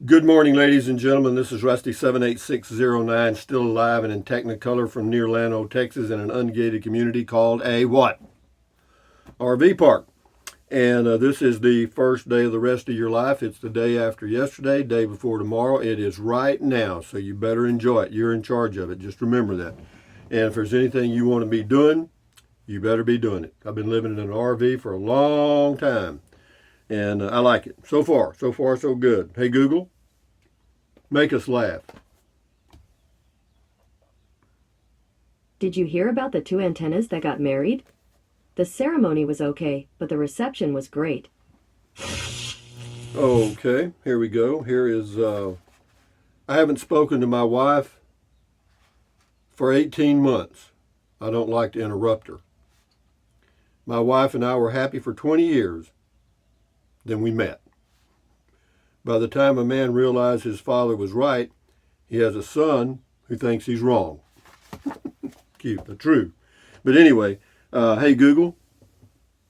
Good morning, ladies and gentlemen. This is Rusty 78609, still alive and in Technicolor from near Llano, Texas, in an ungated community called a what? RV park. And this is the first day of the rest of your life. It's the day after yesterday, day before tomorrow. It is right now, so you better enjoy it. You're in charge of it. Just remember that. And if there's anything you want to be doing, you better be doing it. I've been living in an RV for a long time, and I like it. So far, so good. Hey, Google, make us laugh. Did you hear about the two antennas that got married? The ceremony was okay, but the reception was great. Okay, here we go. Here is, I haven't spoken to my wife for 18 months. I don't like to interrupt her. My wife and I were happy for 20 years. Then we met. By the time a man realized his father was right, he has a son who thinks he's wrong. Cute, but true. But anyway, hey Google,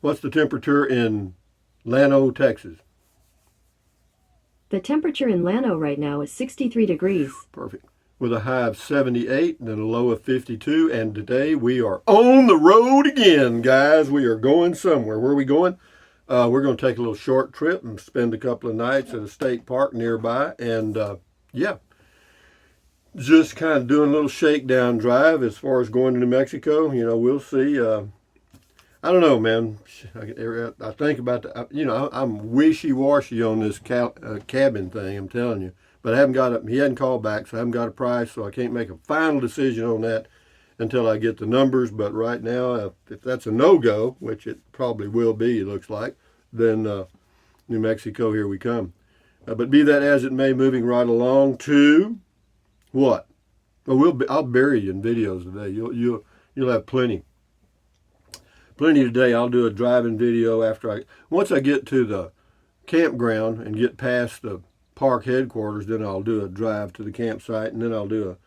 what's the temperature in Llano, Texas? The temperature in Llano right now is 63 degrees. Perfect. With a high of 78 and then a low of 52. And today we are on the road again, guys. We are going somewhere. Where are we going? We're going to take a little short trip and spend a couple of nights at a state park nearby. And yeah, just kind of doing a little shakedown drive as far as going to New Mexico. You know, we'll see. I don't know, man. I think about the, I'm wishy-washy on this cabin thing, I'm telling you. But I haven't he hadn't called back, so I haven't got a price, so I can't make a final decision on that until I get the numbers. But right now, if that's a no-go, which it probably will be, it looks like, then New Mexico, here we come. But be that as it may, moving right along to what? Well, I'll bury you in videos today. You'll have plenty today. I'll do a driving video once I get to the campground and get past the park headquarters. Then I'll do a drive to the campsite, and then I'll do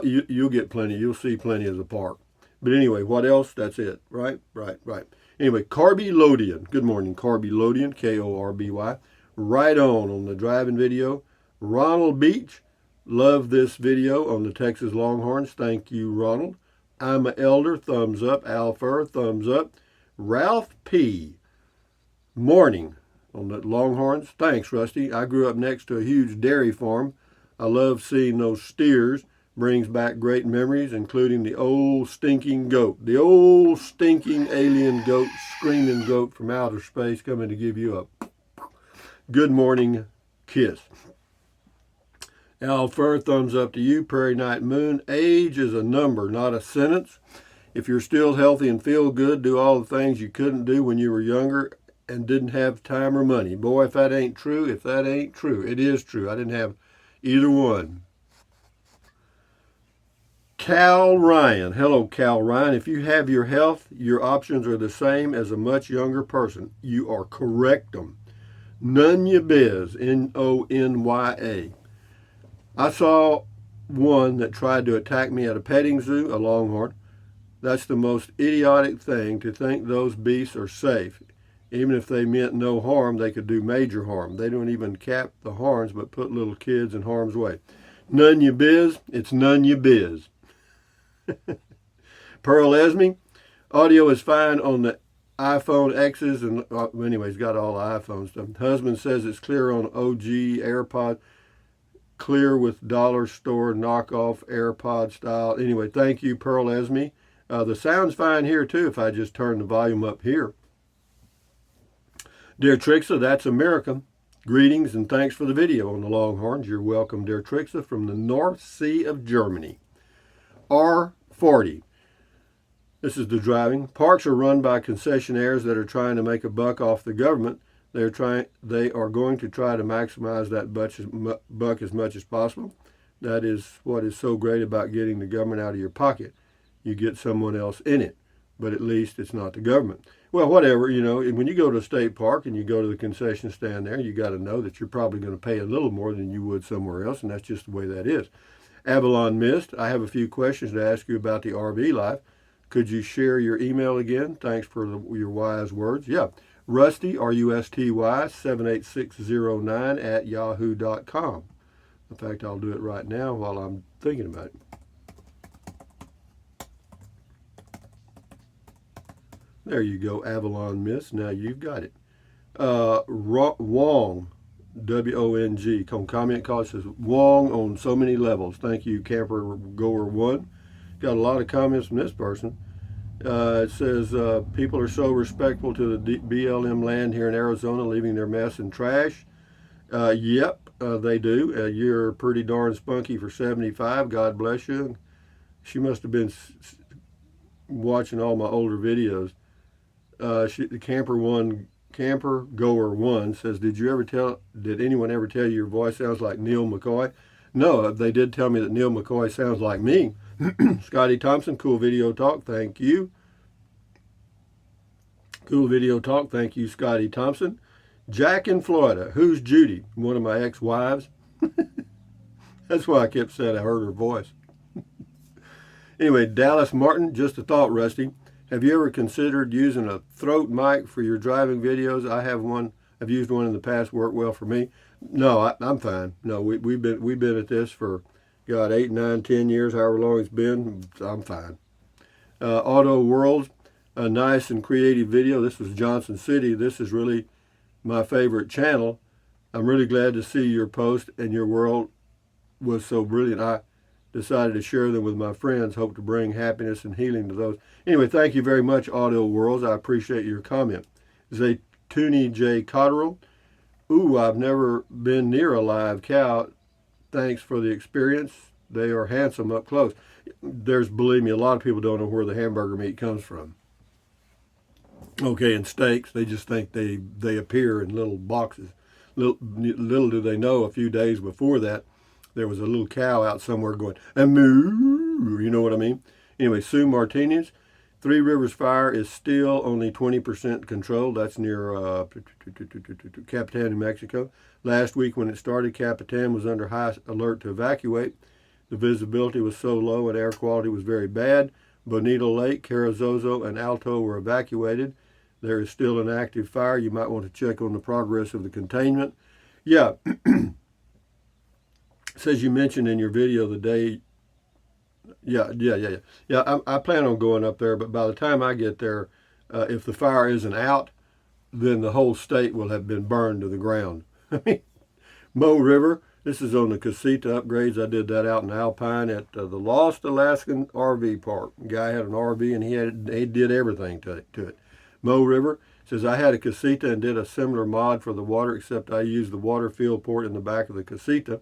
you'll get plenty. You'll see plenty of the park. But anyway, what else? That's it. Right. Anyway, Corby-Lodian. Good morning, Corby-Lodian, Korby. Right on the driving video. Ronald Beach. Love this video on the Texas Longhorns. Thank you, Ronald. I'm an elder. Thumbs up. Al Fur. Thumbs up. Ralph P. Morning on the Longhorns. Thanks, Rusty. I grew up next to a huge dairy farm. I love seeing those steers. Brings back great memories, including the old stinking goat. The old stinking alien goat, screaming goat from outer space coming to give you a good morning kiss. Al Fur, thumbs up to you. Prairie Night Moon. Age is a number, not a sentence. If you're still healthy and feel good, do all the things you couldn't do when you were younger and didn't have time or money. Boy, if that ain't true, it is true. I didn't have either one. Cal Ryan. Hello, Cal Ryan. If you have your health, your options are the same as a much younger person. You are correct them. Nonya Biz, Nonya. I saw one that tried to attack me at a petting zoo, a longhorn. That's the most idiotic thing, to think those beasts are safe. Even if they meant no harm, they could do major harm. They don't even cap the horns, but put little kids in harm's way. Nonya Biz, it's Nonya Biz. Pearl Esme, audio is fine on the iPhone X's, and anyway, he's got all the iPhone stuff. Husband says it's clear on OG AirPod, clear with dollar store knockoff AirPod style. Anyway, thank you, Pearl Esme. The sound's fine here too if I just turn the volume up here. Dear Trixa, that's America. Greetings and thanks for the video on the Longhorns. You're welcome, dear Trixa, from the North Sea of Germany. R40. This is the driving. Parks are run by concessionaires that are trying to make a buck off the government. They are going to try to maximize that buck as much as possible. That is what is so great about getting the government out of your pocket. You get someone else in it, but at least it's not the government. Well, whatever, when you go to a state park and you go to the concession stand there, you got to know that you're probably going to pay a little more than you would somewhere else, and that's just the way that is. Avalon Mist, I have a few questions to ask you about the RV life. Could you share your email again? Thanks for your wise words. Yeah, Rusty, R-U-S-T-Y, 78609 at yahoo.com. In fact, I'll do it right now while I'm thinking about it. There you go, Avalon Miss. Now you've got it. Wong, W-O-N-G, comment call says, Wong on so many levels. Thank you, Camper Goer 1. Got a lot of comments from this person. It says, people are so respectful to the BLM land here in Arizona, leaving their mess and trash. Yep, they do. You're pretty darn spunky for 75. God bless you. She must have been watching all my older videos. The Camper Goer 1 says, did anyone ever tell you your voice sounds like Neil McCoy? No, they did tell me that Neil McCoy sounds like me. Scotty Thompson, cool video talk, thank you. Cool video talk, thank you, Scotty Thompson. Jack in Florida, who's Judy? One of my ex-wives. That's why I kept saying I heard her voice. Anyway, Dallas Martin, just a thought, Rusty. Have you ever considered using a throat mic for your driving videos? I have one. I've used one in the past, worked well for me. No, I'm fine. No, we've been at this for, God, 8, 9, 10 years, however long it's been. I'm fine. Auto World, a nice and creative video. This was Johnson City. This is really my favorite channel. I'm really glad to see your post, and your world was so brilliant. I decided to share them with my friends. Hope to bring happiness and healing to those. Anyway, thank you very much, Auto Worlds. I appreciate your comment. Zaytuni J. Cotterill. Ooh, I've never been near a live cow. Thanks for the experience. They are handsome up close. Believe me, a lot of people don't know where the hamburger meat comes from. Okay, and steaks, they just think they appear in little boxes. Little do they know, a few days before that, there was a little cow out somewhere going, moo, you know what I mean? Anyway, Sue Martinez, Three Rivers Fire is still only 20% controlled. That's near Capitan, New Mexico. Last week when it started, Capitan was under high alert to evacuate. The visibility was so low and air quality was very bad. Bonito Lake, Carrizozo, and Alto were evacuated. There is still an active fire. You might want to check on the progress of the containment. Yeah. Says you mentioned in your video the day. Yeah. I plan on going up there, but by the time I get there, if the fire isn't out, then the whole state will have been burned to the ground. Mo River, this is on the Casita upgrades. I did that out in Alpine at the Lost Alaskan RV Park. The guy had an RV and he did everything to it. Mo River says, I had a Casita and did a similar mod for the water, except I used the water fill port in the back of the Casita.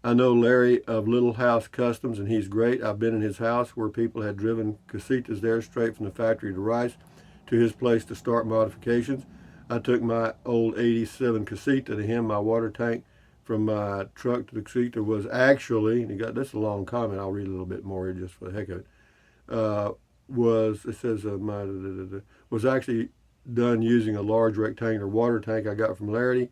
I know Larry of Little House Customs, and he's great. I've been in his house where people had driven Casitas there straight from the factory to Rice to his place to start modifications. I took my old 87 Casita to him. My water tank from my truck to the Casita was actually, and this is a long comment, I'll read a little bit more here just for the heck of it, was actually done using a large rectangular water tank I got from Larry,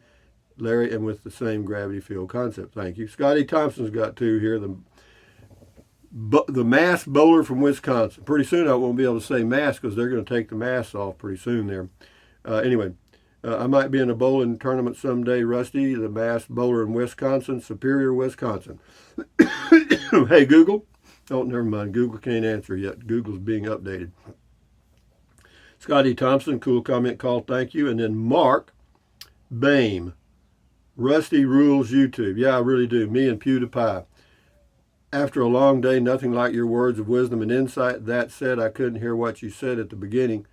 and with the same gravity field concept. Thank you. Scotty Thompson's got two here. The mass bowler from Wisconsin. Pretty soon I won't be able to say mass because they're going to take the mask off pretty soon there. Anyway, I might be in a bowling tournament someday, Rusty. The mass bowler in Wisconsin, Superior, Wisconsin. Hey, Google. Oh, never mind. Google can't answer yet. Google's being updated. Scotty Thompson, cool comment call. Thank you. And then Mark Bame. Rusty rules YouTube. Yeah, I really do. Me and PewDiePie. After a long day, nothing like your words of wisdom and insight. That said, I couldn't hear what you said at the beginning.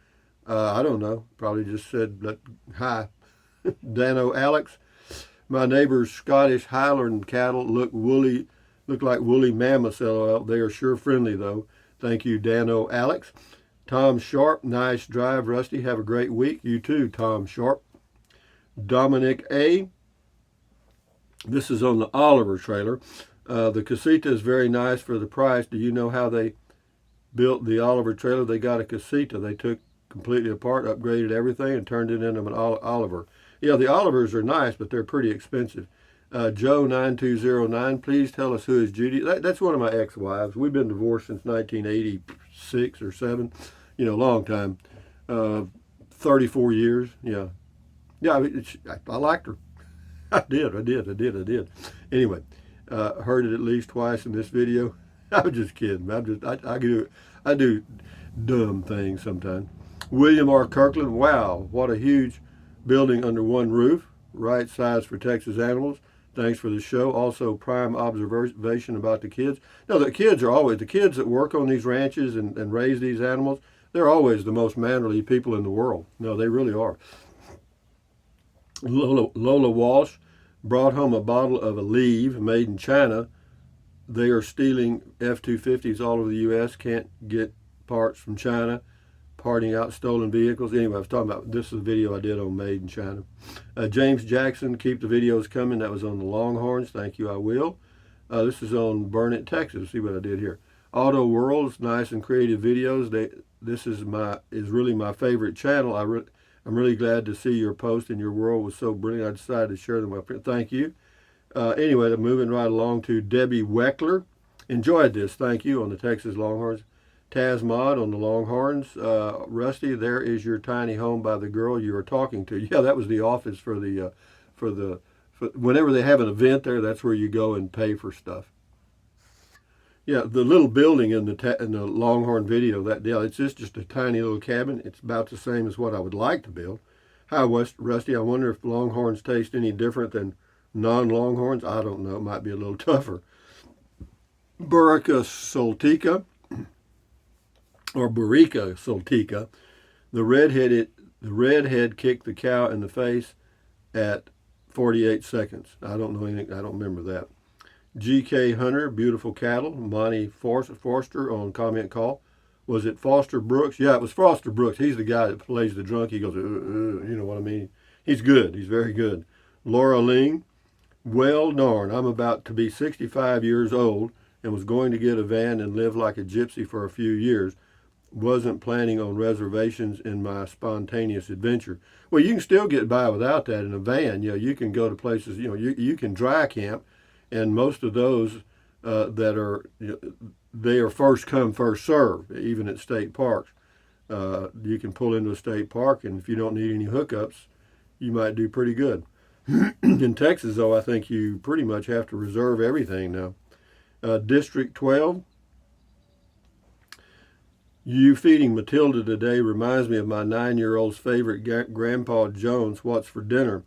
I don't know. Probably just said hi. Dano Alex. My neighbor's Scottish Highland cattle look like woolly mammoths. LOL. They are sure friendly though. Thank you, Dano Alex. Tom Sharp. Nice drive, Rusty. Have a great week. You too, Tom Sharp. Dominic A. This is on the Oliver trailer. The Casita is very nice for the price. Do you know how they built the Oliver trailer? They got a Casita. They took completely apart, upgraded everything, and turned it into an Oliver. Yeah, the Olivers are nice, but they're pretty expensive. Joe9209, please tell us who is Judy. That's one of my ex-wives. We've been divorced since 1986 or 7. Long time. 34 years. Yeah. Yeah, I liked her. I did. Anyway, heard it at least twice in this video. I'm just kidding. I do dumb things sometimes. William R. Kirkland, wow, what a huge building under one roof. Right size for Texas animals. Thanks for the show. Also, prime observation about the kids. No, the kids that work on these ranches and raise these animals, they're always the most mannerly people in the world. No, they really are. Lola Walsh brought home a bottle of Aleve made in China. They are stealing F-250s all over the U.S. Can't get parts from China. Parting out stolen vehicles. Anyway, I was talking about, this is a video I did on Made in China. James Jackson, keep the videos coming. That was on the Longhorns. Thank you, I will. This is on Burnett, Texas. See what I did here. Auto World's nice and creative videos. This is really my favorite channel. I'm really glad to see your post, and your world was so brilliant. I decided to share them up here. Thank you. Anyway, moving right along to Debbie Weckler. Enjoyed this. Thank you on the Texas Longhorns. Taz Mod on the Longhorns. Rusty, there is your tiny home by the girl you were talking to. Yeah, that was the office for whenever they have an event there, that's where you go and pay for stuff. Yeah, the little building in the Longhorn video, it's just a tiny little cabin. It's about the same as what I would like to build. Hi, Rusty. I wonder if Longhorns taste any different than non-Longhorns. I don't know. It might be a little tougher. Burica Soltica, or Burica Soltica, the redhead kicked the cow in the face at 48 seconds. I don't know anything. I don't remember that. G.K. Hunter, beautiful cattle. Monty Forster on comment call. Was it Foster Brooks? Yeah, it was Foster Brooks. He's the guy that plays the drunk. He goes, you know what I mean? He's good. He's very good. Laura Ling, well, darn, I'm about to be 65 years old and was going to get a van and live like a gypsy for a few years. Wasn't planning on reservations in my spontaneous adventure. Well, you can still get by without that in a van. You can go to places, you can dry camp, and most of those that are, they are first come, first serve, even at state parks. You can pull into a state park, and if you don't need any hookups, you might do pretty good. In Texas, though, I think you pretty much have to reserve everything now. District 12. You feeding Matilda today reminds me of my 9-year-old's favorite, Grandpa Jones. What's for dinner?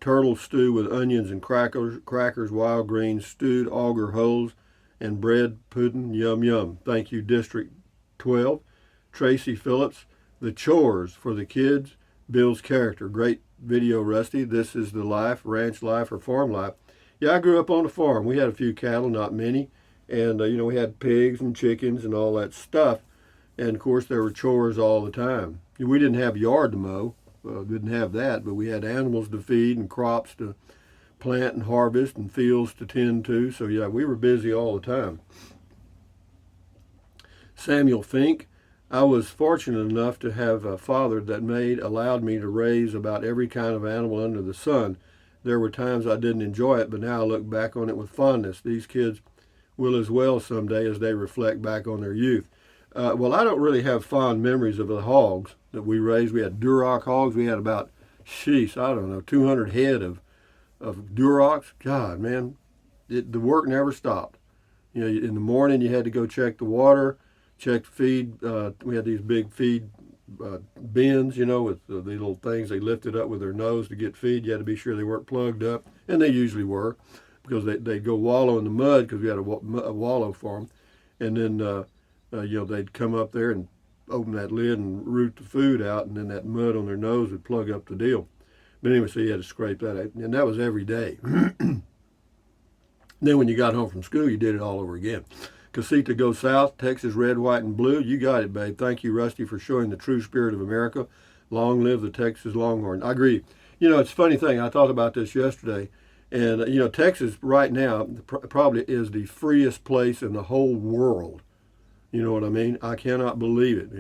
Turtle stew with onions and crackers, wild greens, stewed auger holes, and bread pudding. Yum, yum. Thank you, District 12. Tracy Phillips, the chores for the kids builds character. Great video, Rusty. This is the life, ranch life or farm life. Yeah, I grew up on a farm. We had a few cattle, not many. And, we had pigs and chickens and all that stuff. And, of course, there were chores all the time. We didn't have yard to mow. Didn't have that, but we had animals to feed and crops to plant and harvest and fields to tend to. So, yeah, we were busy all the time. Samuel Fink, I was fortunate enough to have a father that allowed me to raise about every kind of animal under the sun. There were times I didn't enjoy it, but now I look back on it with fondness. These kids will as well someday as they reflect back on their youth. Well, I don't really have fond memories of the hogs that we raised. We had Duroc hogs. We had about, 200 head of Durocs. God, man, the work never stopped. In the morning you had to go check the water, check the feed. We had these big feed bins, with the little things they lifted up with their nose to get feed. You had to be sure they weren't plugged up, and they usually were, because they'd go wallow in the mud because we had a wallow farm, and then they'd come up there and open that lid and root the food out, and then that mud on their nose would plug up the deal. But anyway, so you had to scrape that out, and that was every day. Then when you got home from school, you did it all over again. Casita Go South, Texas red, white, and blue. You got it, babe. Thank you, Rusty, for showing the true spirit of America. Long live the Texas Longhorn. I agree. It's a funny thing. I thought about this yesterday. And, Texas right now probably is the freest place in the whole world. You know what I mean? I cannot believe it,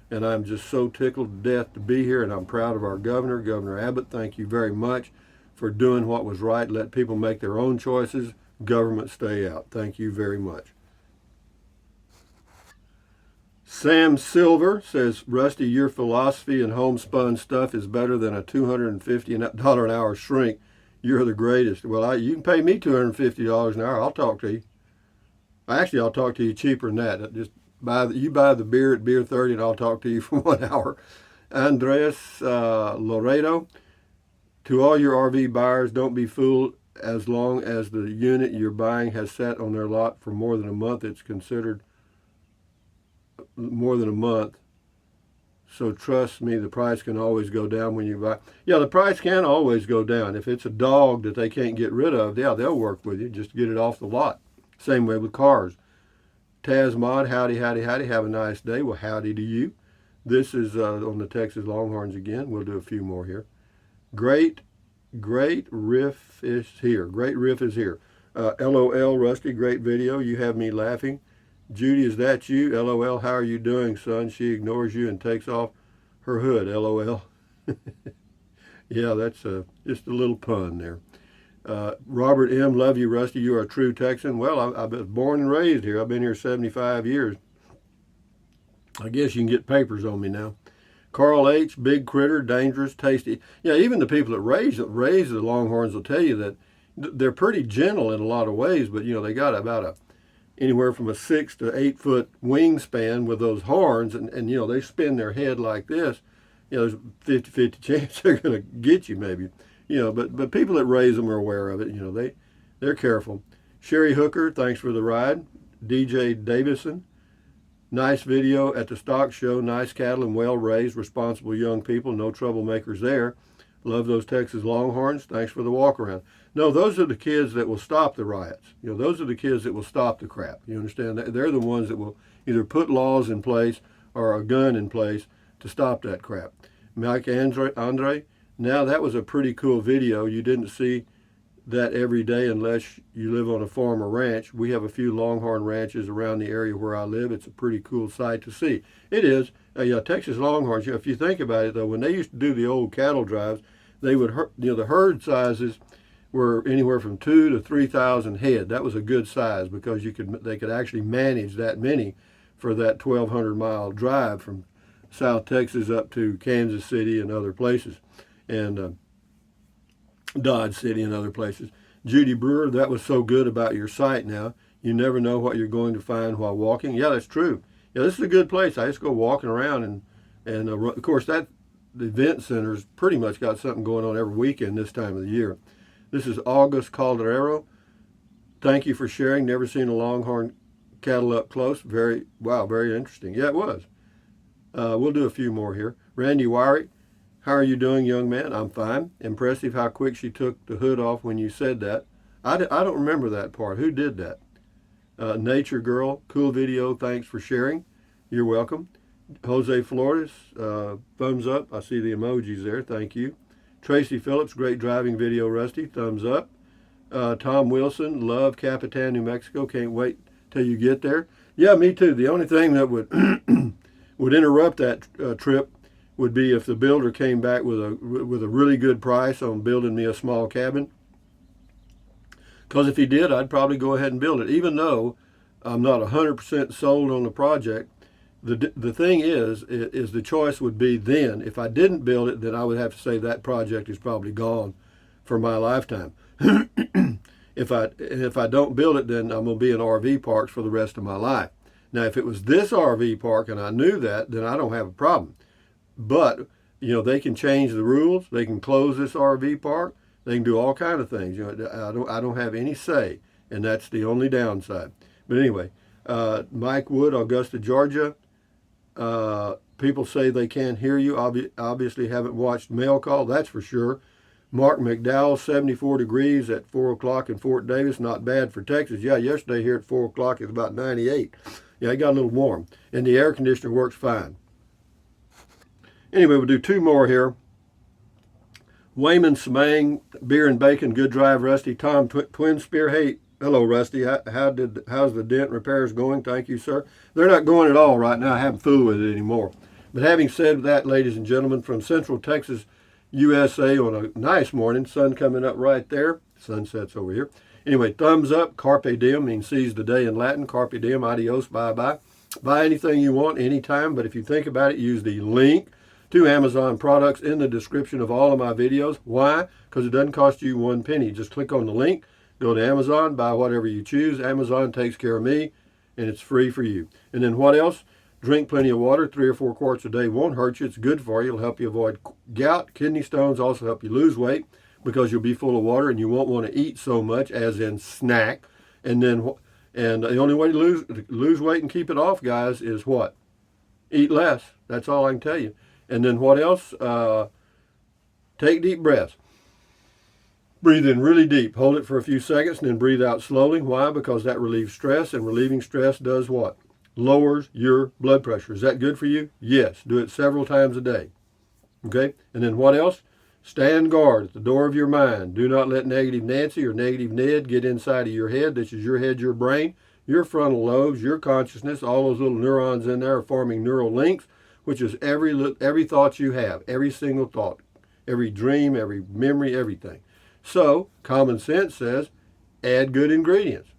And I'm just so tickled to death to be here, and I'm proud of our governor, Governor Abbott. Thank you very much for doing what was right. Let people make their own choices. Government stay out. Thank you very much. Sam Silver says, Rusty, your philosophy and homespun stuff is better than a $250 an hour shrink. You're the greatest. Well, you can pay me $250 an hour. I'll talk to you. Actually, I'll talk to you cheaper than that. Just you buy the beer at Beer 30 and I'll talk to you for 1 hour. Andres Loredo, to all your RV buyers, don't be fooled. As long as the unit you're buying has sat on their lot for more than a month, it's considered more than a month. So trust me, the price can always go down when you buy. Yeah, the price can always go down. If it's a dog that they can't get rid of, yeah, they'll work with you just to get it off the lot. Same way with cars. Taz Mod, howdy, howdy, howdy. Have a nice day. Well, howdy to you. This is on the Texas Longhorns again. We'll do a few more here. Great riff is here. Great riff is here. LOL, Rusty, great video. You have me laughing. Judy, is that you? LOL, how are you doing, son? She ignores you and takes off her hood. LOL. Yeah, that's just a little pun there. Robert M., love you, Rusty. You are a true Texan. Well, I was born and raised here. I've been here 75 years. I guess you can get papers on me now. Carl H., big critter, dangerous, tasty. Yeah, even the people that raise the Longhorns will tell you that they're pretty gentle in a lot of ways, but, they got about anywhere from a 6 to 8 foot wingspan with those horns, and they spin their head like this. There's a 50-50 chance they're going to get you maybe. But people that raise them are aware of it. They're careful. Sherry Hooker, thanks for the ride. DJ Davison, nice video at the stock show. Nice cattle and well-raised, responsible young people. No troublemakers there. Love those Texas Longhorns. Thanks for the walk around. No, those are the kids that will stop the riots. Those are the kids that will stop the crap. You understand? They're the ones that will either put laws in place or a gun in place to stop that crap. Mike Andre, now that was a pretty cool video. You didn't see that every day unless you live on a farm or ranch. We have a few Longhorn ranches around the area where I live. It's a pretty cool sight to see. It is. Texas Longhorns, if you think about it though, when they used to do the old cattle drives, they would, the herd sizes were anywhere from 2,000 to 3,000 head. That was a good size because they could actually manage that many for that 1,200-mile drive from South Texas up to Kansas City and other places, and Dodge City and other places. Judy Brewer, that was so good about your site now. You never know what you're going to find while walking. Yeah, that's true. Yeah, this is a good place. I just go walking around, and of course, the event center's pretty much got something going on every weekend this time of the year. This is August Calderero. Thank you for sharing. Never seen a Longhorn cattle up close. Very interesting. Yeah, it was. We'll do a few more here. Randy Wyrick, how are you doing, young man? I'm fine. Impressive how quick she took the hood off when you said that. I don't remember that part. Who did that? Nature Girl, cool video. Thanks for sharing. You're welcome. Jose Flores, thumbs up. I see the emojis there. Thank you. Tracy Phillips, great driving video, Rusty. Thumbs up. Tom Wilson, love Capitan, New Mexico. Can't wait till you get there. Yeah, me too. The only thing that would would interrupt that trip would be if the builder came back with a really good price on building me a small cabin. Because if he did, I'd probably go ahead and build it, even though I'm not 100% sold on the project. The thing is the choice would be then, if I didn't build it, then I would have to say that project is probably gone for my lifetime. If I don't build it, then I'm going to be in RV parks for the rest of my life. Now, if it was this RV park and I knew that, then I don't have a problem. But, they can change the rules. They can close this RV park. They can do all kinds of things. I don't have any say, and that's the only downside. But anyway, Mike Wood, Augusta, Georgia. People say they can't hear you. Obviously haven't watched Mail Call, that's for sure. Mark McDowell, 74 degrees at 4 o'clock in Fort Davis. Not bad for Texas. Yeah, yesterday here at 4 o'clock it's about 98. Yeah, it got a little warm. And the air conditioner works fine. Anyway, we'll do two more here. Wayman Smang, beer and bacon, good drive, Rusty. Tom Twin Spear, hey, hello, Rusty. How's the dent repairs going? Thank you, sir. They're not going at all right now. I haven't fooled with it anymore. But having said that, ladies and gentlemen, from Central Texas, USA, on a nice morning, sun coming up right there. Sunset's over here. Anyway, thumbs up. Carpe diem means seize the day in Latin. Carpe diem, adios, bye-bye. Buy anything you want anytime, but if you think about it, use the link to Amazon products in the description of all of my videos. Why? Because it doesn't cost you 1 penny. Just click on the link, go to Amazon, buy whatever you choose. Amazon takes care of me, and it's free for you. And then what else? Drink plenty of water. 3 or 4 quarts a day won't hurt you. It's good for you. It'll help you avoid gout, kidney stones, also help you lose weight because you'll be full of water and you won't want to eat so much, as in snack. And the only way to lose weight and keep it off, guys, is what? Eat less. That's all I can tell you. And then what else? Take deep breaths. Breathe in really deep. Hold it for a few seconds and then breathe out slowly. Why? Because that relieves stress, and relieving stress does what? Lowers your blood pressure. Is that good for you? Yes. Do it several times a day. Okay? And then what else? Stand guard at the door of your mind. Do not let negative Nancy or negative Ned get inside of your head. This is your head, your brain, your frontal lobes, your consciousness. All those little neurons in there are forming neural links, which is every thought you have, every single thought, every dream, every memory, everything. So, common sense says, add good ingredients.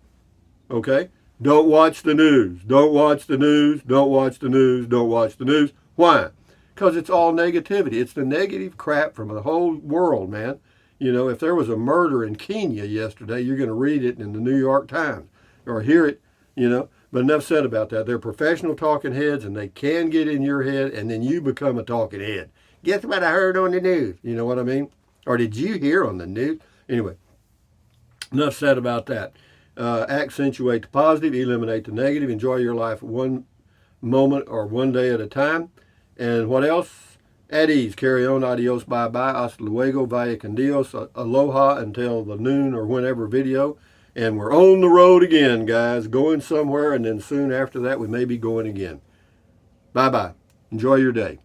Okay? Don't watch the news. Don't watch the news. Don't watch the news. Don't watch the news. Why? Because it's all negativity. It's the negative crap from the whole world, man. You know, if there was a murder in Kenya yesterday, you're going to read it in the New York Times or hear it, you know. But enough said about that. They're professional talking heads, and they can get in your head, and then you become a talking head. Guess what I heard on the news? You know what I mean? Or did you hear on the news? Anyway, enough said about that. Accentuate the positive, eliminate the negative, enjoy your life one moment or one day at a time. And what else? At ease. Carry on. Adios. Bye-bye. Hasta luego. Vaya con Dios. Aloha until the noon or whenever video. And we're on the road again, guys. Going somewhere, and then soon after that we may be going again. Bye-bye. Enjoy your day.